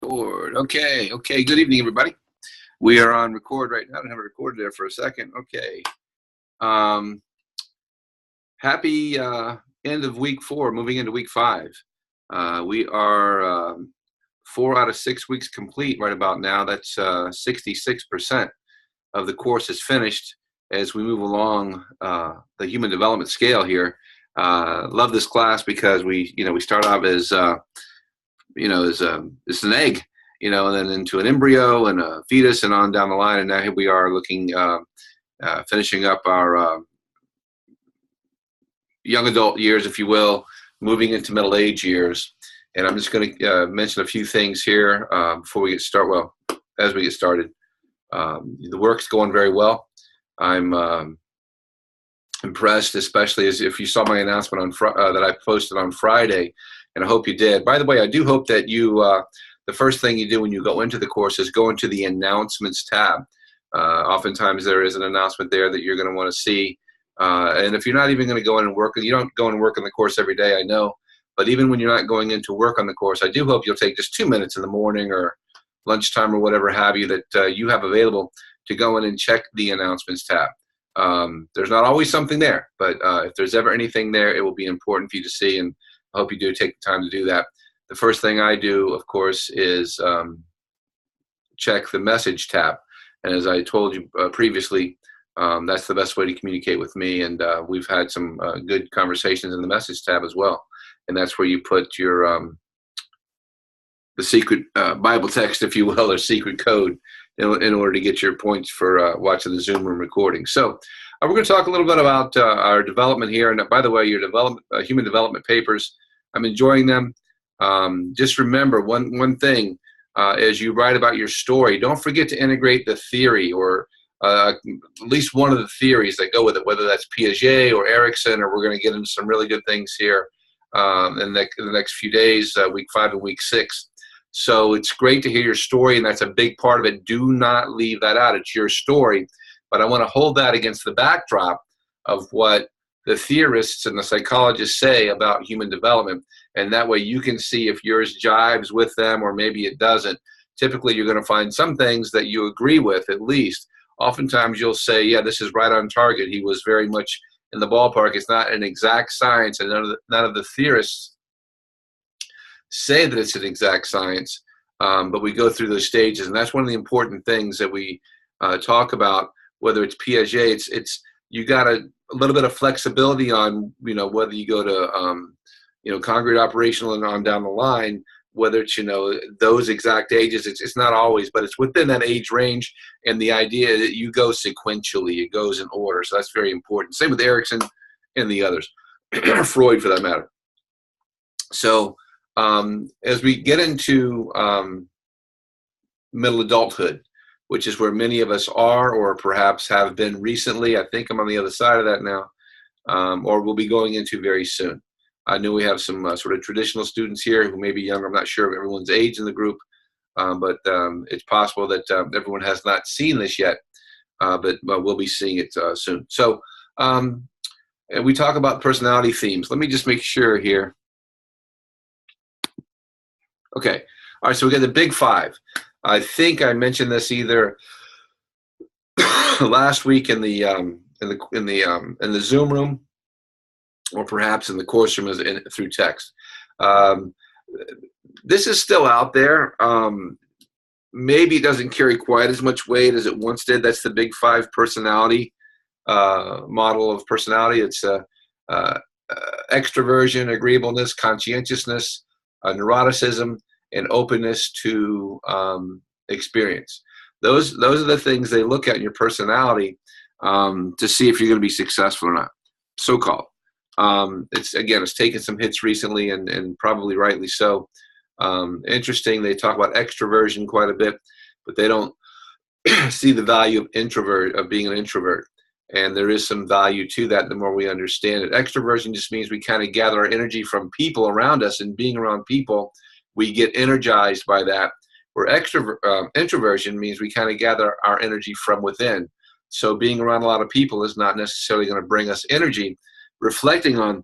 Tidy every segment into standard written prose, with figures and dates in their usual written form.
Record. Okay. Good evening, everybody. We are on record right now. I don't have it recorded there for a second. Okay. Um, Happy end of week 4, moving into week 5. We are 4 out of 6 weeks complete right about now. That's 66% of the course is finished as we move along the human development scale here. Love this class because we start off as it's an egg, and then into an embryo and a fetus and on down the line. And now here we are looking, finishing up our young adult years, if you will, moving into middle age years. And I'm just going to mention a few things here before we get started. Well, as we get started, the work's going very well. I'm impressed, especially as if you saw my announcement on that I posted on Friday. And I hope you did. By the way, I do hope that you, the first thing you do when you go into the course is go into the announcements tab. Oftentimes there is an announcement there that you're going to want to see. And if you're not even going to go in and work, you don't go and work on the course every day, I know. But even when you're not going in to work on the course, I do hope you'll take just 2 minutes in the morning or lunchtime or whatever have you that you have available to go in and check the announcements tab. There's not always something there, but if there's ever anything there, it will be important for you to see, and I hope you do take the time to do that. The first thing I do, of course, is check the message tab. And as I told you previously, that's the best way to communicate with me. And we've had some good conversations in the message tab as well. And that's where you put your the secret Bible text, if you will, or secret code in order to get your points for watching the Zoom room recording. So we're going to talk a little bit about our development here. And by the way, your human development papers, I'm enjoying them. Just remember one thing, as you write about your story, don't forget to integrate the theory or at least one of the theories that go with it, whether that's Piaget or Erikson, or we're going to get into some really good things here in the next few days, week 5 and week 6. So it's great to hear your story, and that's a big part of it. Do not leave that out. It's your story. But I want to hold that against the backdrop of what the theorists and the psychologists say about human development. And that way you can see if yours jives with them or maybe it doesn't. Typically, you're going to find some things that you agree with, at least. Oftentimes, you'll say, yeah, this is right on target. He was very much in the ballpark. It's not an exact science, and none of the theorists say that it's an exact science, but we go through those stages, and that's one of the important things that we talk about. Whether it's Piaget, it's you got a little bit of flexibility on whether you go to congruent operational and on down the line. Whether it's those exact ages, it's not always, but it's within that age range, and the idea that you go sequentially, it goes in order. So that's very important. Same with Erikson and the others, Freud for that matter. So as we get into middle adulthood, which is where many of us are or perhaps have been recently, I think I'm on the other side of that now, or we'll be going into very soon. I know we have some sort of traditional students here who may be younger. I'm not sure of everyone's age in the group, but it's possible that everyone has not seen this yet, but we'll be seeing it soon. So and we talk about personality themes. Let me just make sure here. Okay. All right. So we got the big 5. I think I mentioned this either last week in the Zoom room, or perhaps in the course room through text. This is still out there. Maybe it doesn't carry quite as much weight as it once did. That's the big 5 personality model of personality. It's extroversion, agreeableness, conscientiousness, neuroticism, and openness to experience. Those are the things they look at in your personality to see if you're going to be successful or not, so-called. It's taken some hits recently, and probably rightly so. Interesting, they talk about extroversion quite a bit, but they don't see the value of being an introvert. And there is some value to that the more we understand it. Extroversion just means we kind of gather our energy from people around us, and being around people, we get energized by that. Where introversion means we kind of gather our energy from within. So being around a lot of people is not necessarily going to bring us energy. Reflecting on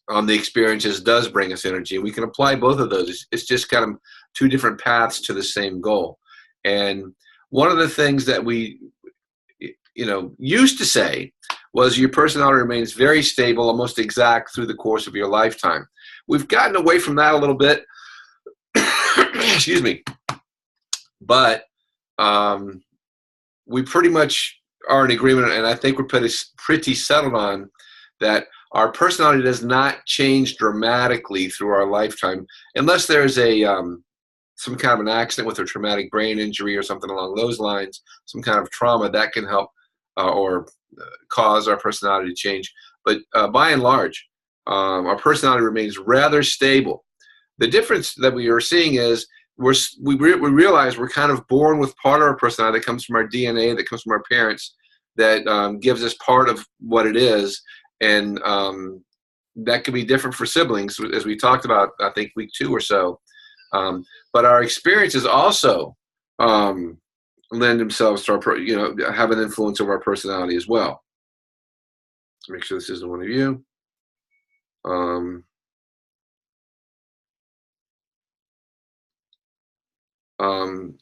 on the experiences does bring us energy. We can apply both of those. It's just kind of two different paths to the same goal. And one of the things that we, used to say was your personality remains very stable, almost exact through the course of your lifetime. We've gotten away from that a little bit. Excuse me. But we pretty much are in agreement, and I think we're pretty settled on that our personality does not change dramatically through our lifetime unless there's some kind of an accident with a traumatic brain injury or something along those lines, some kind of trauma that can help or cause our personality to change. But by and large, our personality remains rather stable. The difference that we are seeing is we realize we're kind of born with part of our personality that comes from our DNA, that comes from our parents, that gives us part of what it is. And that can be different for siblings, as we talked about, I think, week 2 or so. But our experiences also lend themselves to our, have an influence over our personality as well. Make sure this isn't one of you.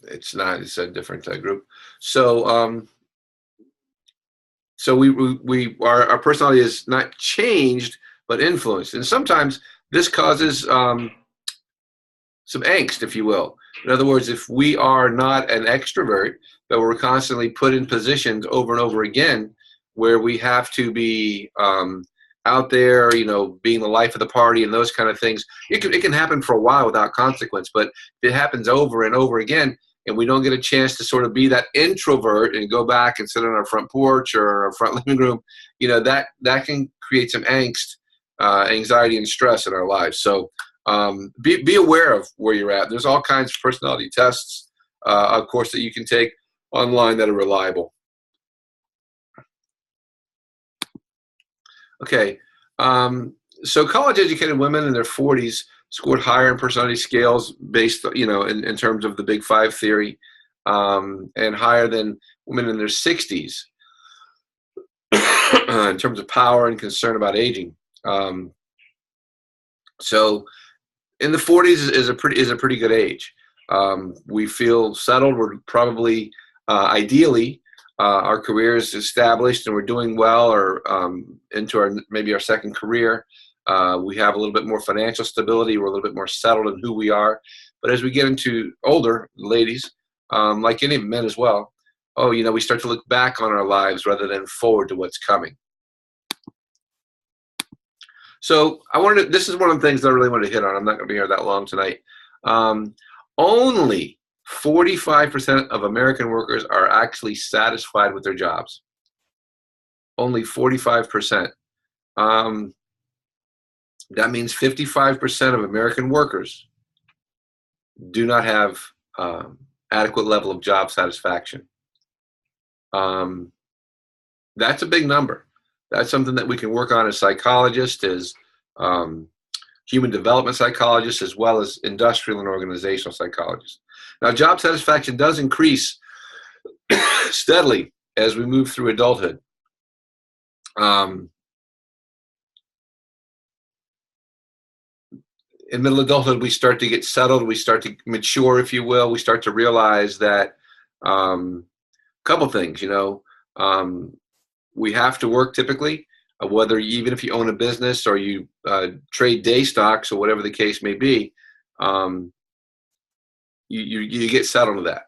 It's not. It's a different group. So, our personality is not changed, but influenced, and sometimes this causes some angst, if you will. In other words, if we are not an extrovert, but we're constantly put in positions over and over again where we have to be out there, being the life of the party and those kind of things, it can happen for a while without consequence. But if it happens over and over again, and we don't get a chance to sort of be that introvert and go back and sit on our front porch or our front living room, that can create some angst, anxiety, and stress in our lives. So be aware of where you're at. There's all kinds of personality tests, of course, that you can take online that are reliable. Okay, so college-educated women in their 40s scored higher in personality scales based, in terms of the Big Five theory, and higher than women in their 60s in terms of power and concern about aging. So in the 40s is a pretty good age. We feel settled. We're probably ideally our career is established and we're doing well, or into maybe our second career. We have a little bit more financial stability. We're a little bit more settled in who we are. But as we get into older, ladies, like any men as well, we start to look back on our lives rather than forward to what's coming. So this is one of the things that I really wanted to hit on. I'm not going to be here that long tonight. Only 45% of American workers are actually satisfied with their jobs. Only 45%. That means 55% of American workers do not have adequate level of job satisfaction. That's a big number. That's something that we can work on as psychologists, as human development psychologists, as well as industrial and organizational psychologists. Now, job satisfaction does increase steadily as we move through adulthood. In middle adulthood, we start to get settled. We start to mature, if you will. We start to realize that a couple things, we have to work typically, even if you own a business or you trade day stocks or whatever the case may be, you get settled to that.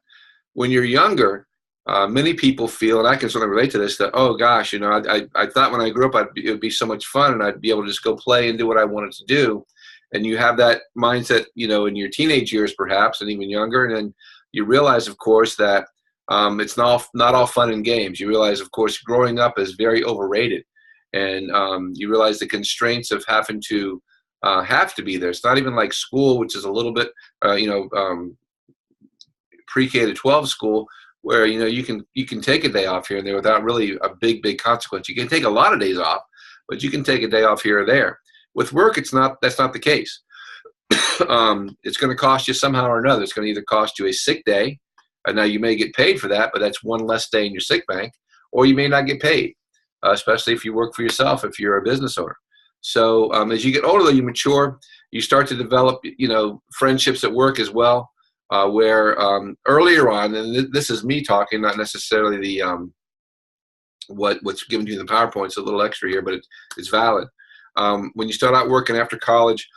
When you're younger, many people feel, and I can certainly relate to this, that, oh gosh, I thought when I grew up it would be so much fun and I'd be able to just go play and do what I wanted to do. And you have that mindset, in your teenage years perhaps, and even younger, and then you realize, of course, that it's not all fun and games. You realize, of course, growing up is very overrated, and you realize the constraints of having to have to be there. It's not even like school, which is a little bit, pre-K to 12 school, where you can take a day off here and there without really a big consequence. You can take a lot of days off, but you can take a day off here or there. With work, that's not the case. It's going to cost you somehow or another. It's going to either cost you a sick day, and now you may get paid for that, but that's one less day in your sick bank, or you may not get paid, especially if you work for yourself, if you're a business owner. So as you get older, though, you mature. You start to develop, friendships at work as well. Where earlier on, and this is me talking, not necessarily the what's given to you in the PowerPoint. It's a little extra here, but it's valid. When you start out working after college,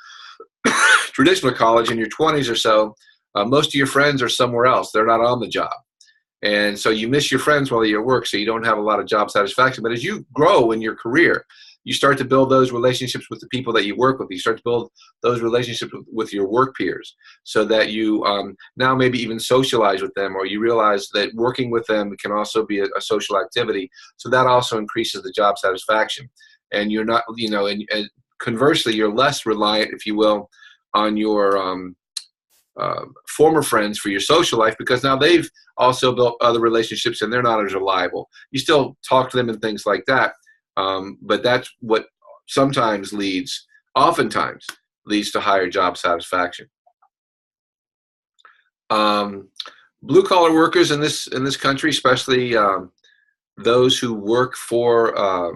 traditional college, in your 20s or so, most of your friends are somewhere else. They're not on the job. And so you miss your friends while you're at work, so you don't have a lot of job satisfaction. But as you grow in your career, you start to build those relationships with the people that you work with. You start to build those relationships with your work peers, so that you now maybe even socialize with them, or you realize that working with them can also be a social activity. So that also increases the job satisfaction. And you're not, and conversely, you're less reliant, if you will, on your former friends for your social life, because now they've also built other relationships and they're not as reliable. You still talk to them and things like that, but that's what oftentimes leads to higher job satisfaction. Blue collar workers in this country, especially those who work for a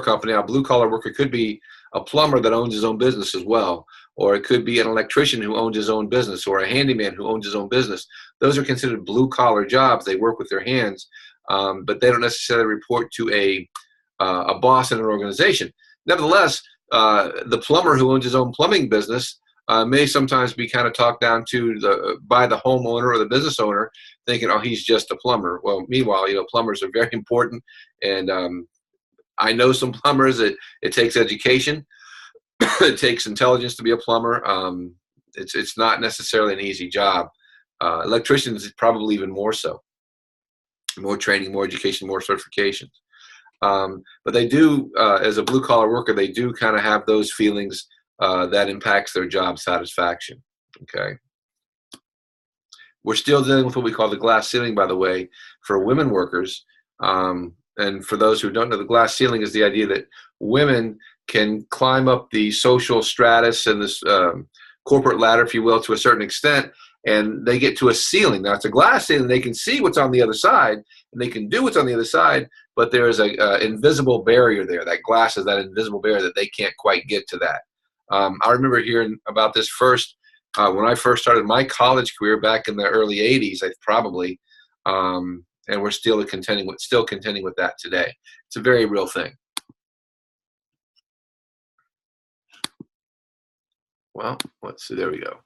company. A blue collar worker could be a plumber that owns his own business as well, or it could be an electrician who owns his own business, or a handyman who owns his own business. Those are considered blue collar jobs. They work with their hands, but they don't necessarily report to a boss in an organization. Nevertheless, the plumber who owns his own plumbing business may sometimes be kind of talked down to by the homeowner or the business owner, thinking, oh, he's just a plumber. Well, meanwhile, plumbers are very important, and I know some plumbers. It takes education. It takes intelligence to be a plumber. It's not necessarily an easy job. Electricians probably even more so. More training, more education, more certifications. But they do, as a blue collar worker, they do kind of have those feelings that impacts their job satisfaction. Okay. We're still dealing with what we call the glass ceiling, by the way, for women workers. And for those who don't know, the glass ceiling is the idea that women can climb up the social stratus and this corporate ladder, if you will, to a certain extent, and they get to a ceiling. Now, it's a glass ceiling. They can see what's on the other side, and they can do what's on the other side, but there is an invisible barrier there. That glass is that invisible barrier that they can't quite get to that. I remember hearing about this first when I first started my college career back in the early 80s, probably. And we're still contending with that today. It's a very real thing. Well, let's see. There we go.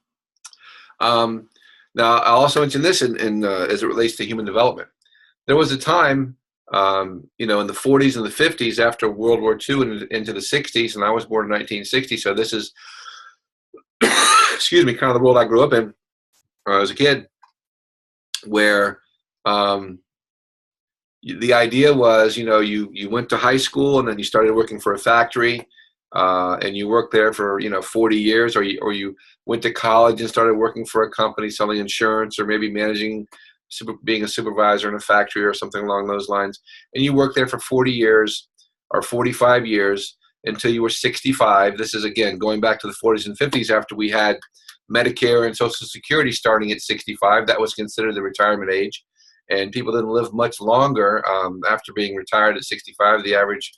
Now, I'll also mention this in as it relates to human development. There was a time, in the 40s and the 50s, after World War II and into the 60s, and I was born in 1960, so this is, excuse me, kind of the world I grew up in as a kid, where the idea was, you went to high school and then you started working for a factory, and you worked there for 40 years, or you went to college and started working for a company selling insurance, or maybe being a supervisor in a factory or something along those lines, and you worked there for 40 years or 45 years until you were 65. This is, again, going back to the 40s and 50s, after we had Medicare and Social Security starting at 65. That was considered the retirement age. And people didn't live much longer after being retired at 65. The average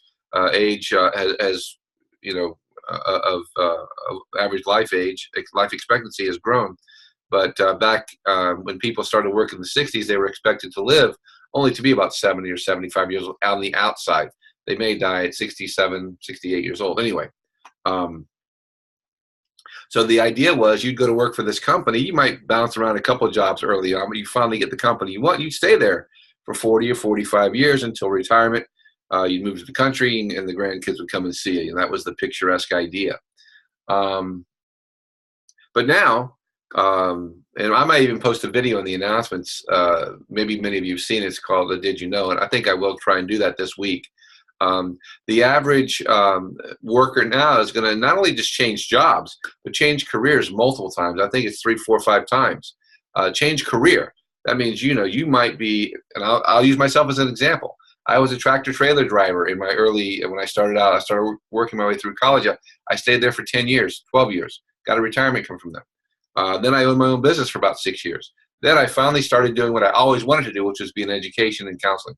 age of average life expectancy has grown. But back when people started working in the 60s, they were expected to live only to be about 70 or 75 years old on the outside. They may die at 67, 68 years old. Anyway, so the idea was you'd go to work for this company. You might bounce around a couple of jobs early on, but you finally get the company you want. You'd stay there for 40 or 45 years until retirement. You'd move to the country, and the grandkids would come and see you. And that was the picturesque idea. But now, and I might even post a video in the announcements. Maybe many of you have seen it. It's called Did You Know? And I think I will try and do that this week. The average worker now is going to not only just change jobs, but change careers multiple times. I think it's 3, 4, 5 times. Change career. That means, you might be, and I'll use myself as an example. I was a tractor trailer driver when I started out. I started working my way through college. I stayed there for 10 years, 12 years, got a retirement come from them. Then I owned my own business for about 6 years. Then I finally started doing what I always wanted to do, which was be in education and counseling.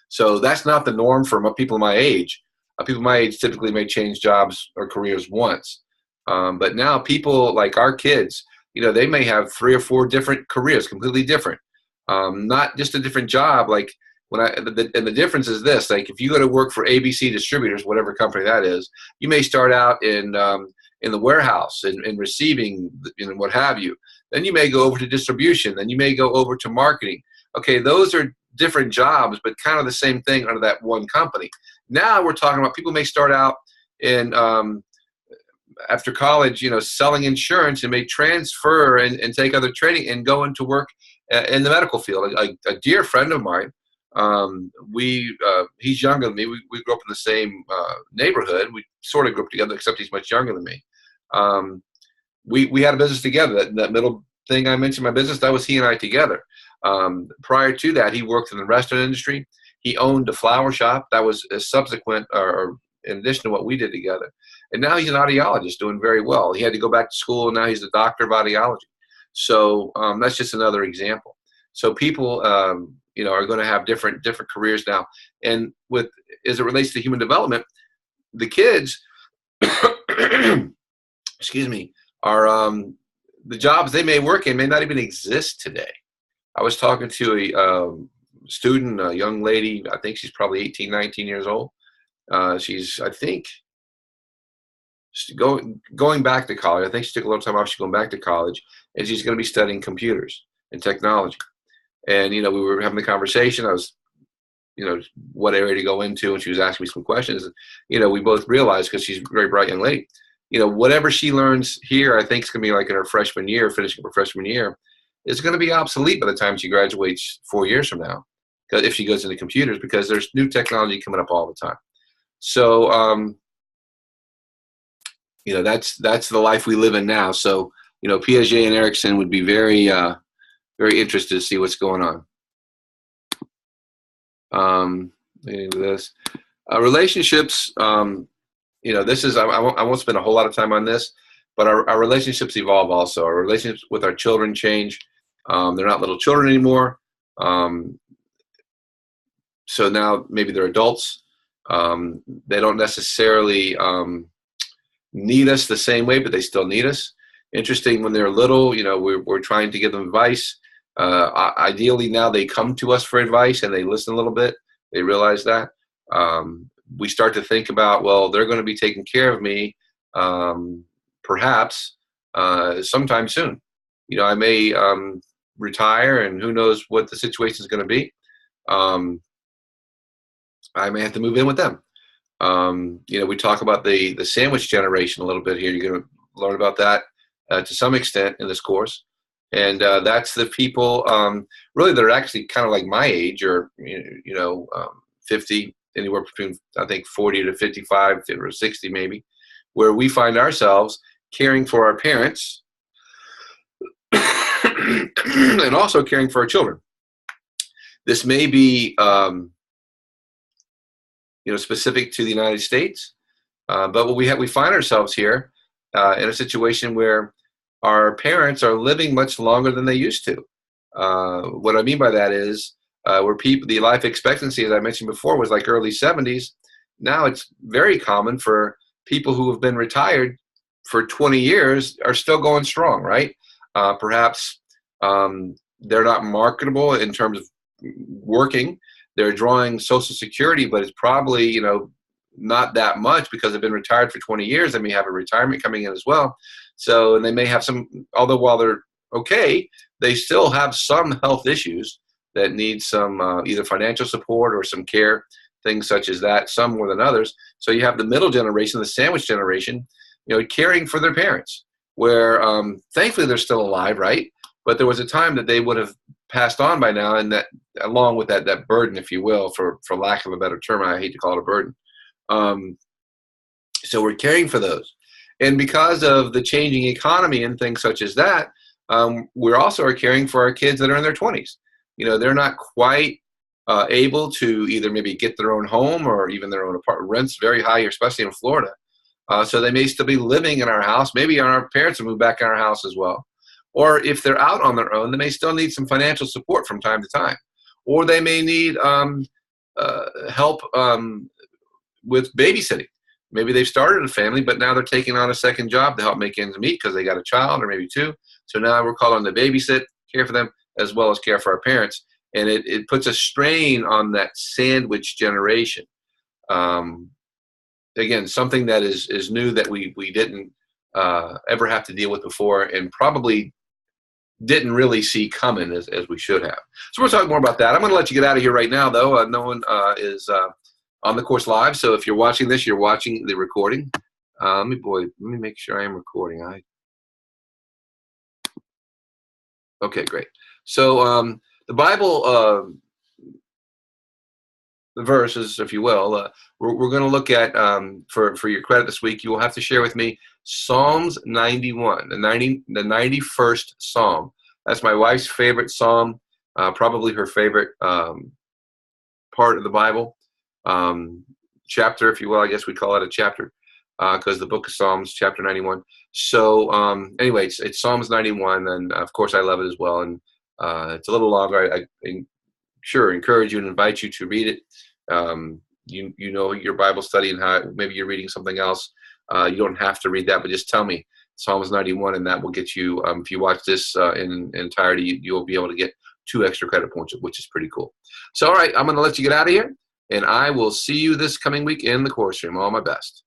So that's not the norm for people my age. People my age typically may change jobs or careers once. But now people like our kids, they may have 3 or 4 different careers, completely different. Not just a different job. Like and the difference is this: like if you go to work for ABC Distributors, whatever company that is, you may start out in the warehouse and receiving, what have you. Then you may go over to distribution. Then you may go over to marketing. Okay, those are different jobs, but kind of the same thing under that one company. Now we're talking about people may start out in after college, selling insurance, and may transfer and take other training and go into work in the medical field. A dear friend of mine, he's younger than me. We grew up in the same neighborhood. We sort of grew up together, except he's much younger than me. We had a business together. That middle thing I mentioned, my business, that was he and I together. Prior to that, he worked in the restaurant industry. He owned a flower shop. That was a subsequent, or in addition to what we did together. And now he's an audiologist doing very well. He had to go back to school, and now he's a doctor of audiology. So that's just another example. So people, are going to have different careers now. And as it relates to human development, the kids, excuse me, are the jobs they may work in may not even exist today. I was talking to a student, a young lady. I think she's probably 18, 19 years old. She's, I think, going back to college. I think she took a little time off. She's going back to college, and she's going to be studying computers and technology. And, we were having the conversation. I was, what area to go into, and she was asking me some questions. We both realized, because she's a very bright young lady, whatever she learns here, I think it's going to be like in her freshman year, finishing her freshman year, is going to be obsolete by the time she graduates 4 years from now, if she goes into computers, because there's new technology coming up all the time. So, that's the life we live in now. So, Piaget and Erickson would be very, very interested to see what's going on. This relationships. This is, I won't spend a whole lot of time on this, but our relationships evolve also. Our relationships with our children change. They're not little children anymore. So now maybe they're adults. They don't necessarily need us the same way, but they still need us. Interesting, when they're little, we're trying to give them advice. Ideally, now they come to us for advice and they listen a little bit. They realize that. We start to think about, well, they're going to be taking care of me, perhaps sometime soon. I may retire, and who knows what the situation is going to be. I may have to move in with them. We talk about the sandwich generation a little bit here. You're going to learn about that to some extent in this course. And that's the people really that are actually kind of like my age, or 50, anywhere between, I think, 40 to 55 or 60 maybe, where we find ourselves caring for our parents and also caring for our children. This may be specific to the United States, but we find ourselves here in a situation where our parents are living much longer than they used to. What I mean by that is where the life expectancy, as I mentioned before, was like early 70s. Now it's very common for people who have been retired for 20 years are still going strong, right? Perhaps they're not marketable in terms of working. They're drawing Social Security, but it's probably, not that much because they've been retired for 20 years. They may have a retirement coming in as well. So, and they may have although while they're okay, they still have some health issues that need some either financial support or some care, things such as that, some more than others. So you have the middle generation, the sandwich generation, caring for their parents, where thankfully they're still alive, right? But there was a time that they would have passed on by now, and that, along with that burden, if you will, for lack of a better term, I hate to call it a burden. So we're caring for those. And because of the changing economy and things such as that, we also are caring for our kids that are in their 20s. They're not quite able to either maybe get their own home or even their own apartment. Rent's very high, especially in Florida. So they may still be living in our house. Maybe our parents will move back in our house as well. Or if they're out on their own, they may still need some financial support from time to time. Or they may need help with babysitting. Maybe they've started a family, but now they're taking on a second job to help make ends meet because they got a child or maybe two. So now we're called on to babysit, care for them, as well as care for our parents. And it puts a strain on that sandwich generation. Again, something that is new that we didn't ever have to deal with before, and probably didn't really see coming as we should have. So we'll talk more about that. I'm going to let you get out of here right now, though. No one is on the course live, so if you're watching this, you're watching the recording. Let me make sure I am recording. Okay, great. So the Bible the verses, if you will, we're going to look at for your credit this week. You will have to share with me Psalms 91, the 91st Psalm. That's my wife's favorite Psalm, probably her favorite part of the Bible. Chapter, if you will, I guess we call it a chapter, because the book of Psalms, chapter 91. So anyway, it's Psalms 91, and of course I love it as well. And it's a little longer. I sure encourage you and invite you to read it. You know your Bible study and how maybe you're reading something else. You don't have to read that, but just tell me Psalms 91, and that will get you. If you watch this in entirety, you'll be able to get 2 extra credit points, which is pretty cool. So, all right, I'm going to let you get out of here, and I will see you this coming week in the course room. All my best.